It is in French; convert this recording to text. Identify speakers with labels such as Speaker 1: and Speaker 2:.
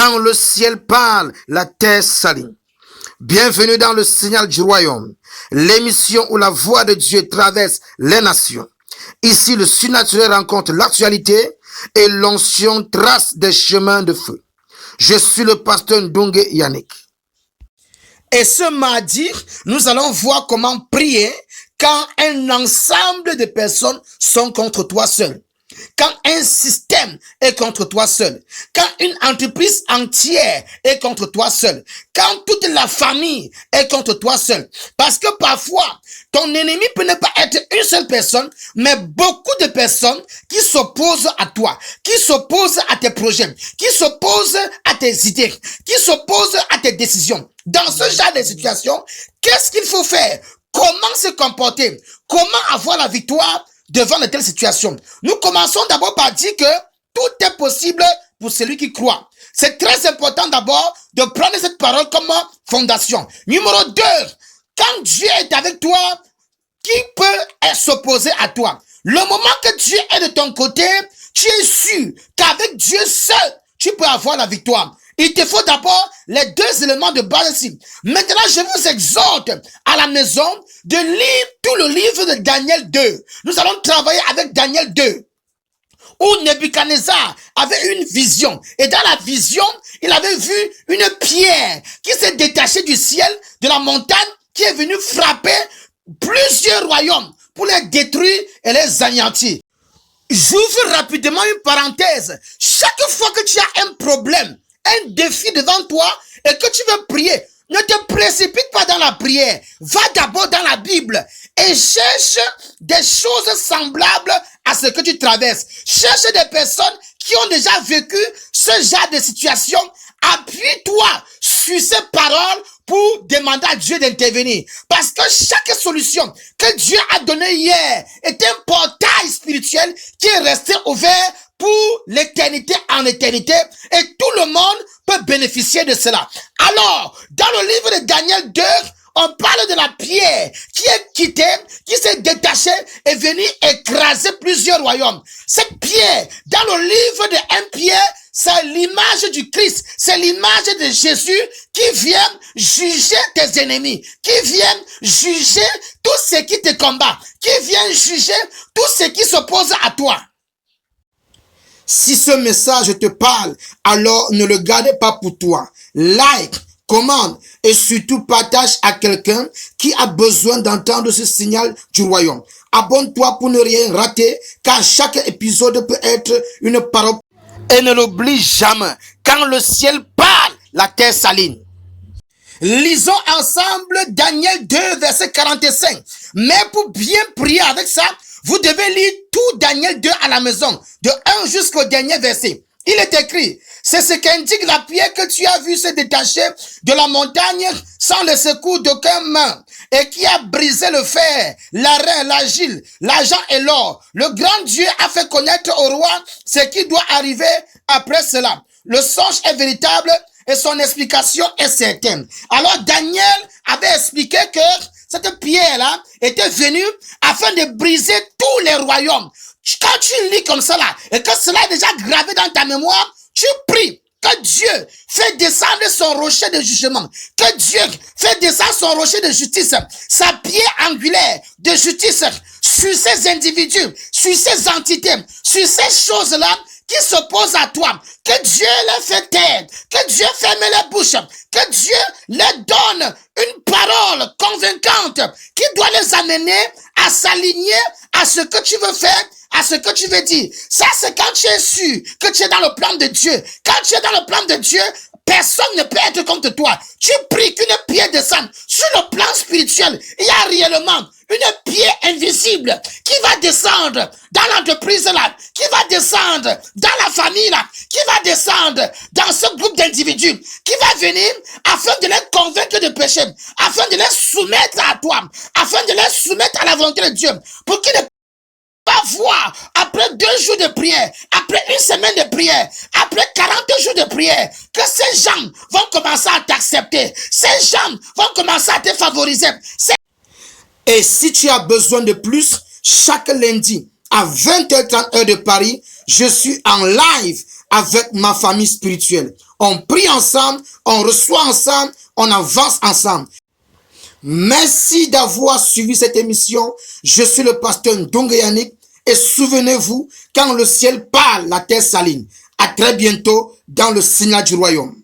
Speaker 1: Quand le ciel parle, la terre s'aligne. Bienvenue dans le signal du royaume, l'émission où la voix de Dieu traverse les nations. Ici, le surnaturel rencontre l'actualité et l'onction trace des chemins de feu. Je suis le pasteur Ndongue Yannick. Et ce mardi, nous allons voir comment prier quand un ensemble de personnes sont contre toi seul. Quand un système est contre toi seul, quand une entreprise entière est contre toi seul, quand toute la famille est contre toi seul. Parce que parfois, ton ennemi peut ne pas être une seule personne, mais beaucoup de personnes qui s'opposent à toi, qui s'opposent à tes projets, qui s'opposent à tes idées, qui s'opposent à tes décisions. Dans ce genre de situation, qu'est-ce qu'il faut faire? Comment se comporter? Comment avoir la victoire devant de telles situations? Nous commençons d'abord par dire que tout est possible pour celui qui croit. C'est très important d'abord de prendre cette parole comme fondation. Numéro 2, quand Dieu est avec toi, qui peut s'opposer à toi? Le moment que Dieu est de ton côté, tu es sûr qu'avec Dieu seul, tu peux avoir la victoire. Il te faut d'abord les deux éléments de base ici. Maintenant, je vous exhorte à la maison de lire tout le livre de Daniel 2. Nous allons travailler avec Daniel 2. Où Nebuchadnezzar avait une vision. Et dans la vision, il avait vu une pierre qui s'est détachée du ciel, de la montagne, qui est venue frapper plusieurs royaumes pour les détruire et les anéantir. J'ouvre rapidement une parenthèse. Chaque fois que tu as un problème, un défi devant toi et que tu veux prier, ne te précipite pas dans la prière. Va d'abord dans la Bible et cherche des choses semblables à ce que tu traverses. Cherche des personnes qui ont déjà vécu ce genre de situation. Appuie-toi sur ces paroles pour demander à Dieu d'intervenir. Parce que chaque solution que Dieu a donnée hier est un portail spirituel qui est resté ouvert pour l'éternité en éternité, et tout le monde peut bénéficier de cela. Alors, dans le livre de Daniel 2, on parle de la pierre qui est quittée, qui s'est détachée et venue écraser plusieurs royaumes. Cette pierre, dans le livre de 1 Pierre, c'est l'image du Christ, c'est l'image de Jésus qui vient juger tes ennemis, qui vient juger tout ce qui te combat, qui vient juger tout ce qui s'oppose à toi. Si ce message te parle, alors ne le gardez pas pour toi. Like, commande et surtout partage à quelqu'un qui a besoin d'entendre ce signal du royaume. Abonne-toi pour ne rien rater, car chaque épisode peut être une parole. Et ne l'oublie jamais, quand le ciel parle, la terre s'aligne. Lisons ensemble Daniel 2, verset 45. Mais pour bien prier avec ça, vous devez lire tout Daniel 2 à la maison, de 1 jusqu'au dernier verset. Il est écrit, c'est ce qu'indique la pierre que tu as vu se détacher de la montagne sans le secours d'aucun main, et qui a brisé le fer, l'airain, l'argile, l'argent et l'or. Le grand Dieu a fait connaître au roi ce qui doit arriver après cela. Le songe est véritable et son explication est certaine. Alors Daniel avait expliqué que cette pierre-là était venue afin de briser tous les royaumes. Quand tu lis comme ça là, et que cela est déjà gravé dans ta mémoire, tu pries que Dieu fait descendre son rocher de jugement, que Dieu fait descendre son rocher de justice, sa pierre angulaire de justice sur ces individus, sur ces entités, sur ces choses-là qui s'opposent à toi, que Dieu les fait taire, que Dieu ferme les bouches, que Dieu leur donne une parole convaincante qui doit les amener à s'aligner à ce que tu veux faire, à ce que tu veux dire. Ça, c'est quand tu es sûr que tu es dans le plan de Dieu. Quand tu es dans le plan de Dieu, personne ne peut être contre toi. Tu pries qu'une pierre descende. Sur le plan spirituel, il y a réellement une pierre invisible qui va descendre dans l'entreprise là, qui va descendre dans la famille là, qui va descendre dans ce groupe d'individus, qui va venir afin de les convaincre de péché, afin de les soumettre à toi, afin de les soumettre à la volonté de Dieu, pour qu'ils ne pas voir après 2 jours de prière, après 1 semaine de prière, après 40 jours de prière, que ces gens vont commencer à t'accepter, ces gens vont commencer à te favoriser. Et si tu as besoin de plus, chaque lundi à 20h30 heure de Paris, je suis en live avec ma famille spirituelle. On prie ensemble, on reçoit ensemble, on avance ensemble. Merci d'avoir suivi cette émission. Je suis le pasteur Ndongo Yannick. Et souvenez-vous, quand le ciel parle, la terre s'aligne. À très bientôt dans le signal du royaume.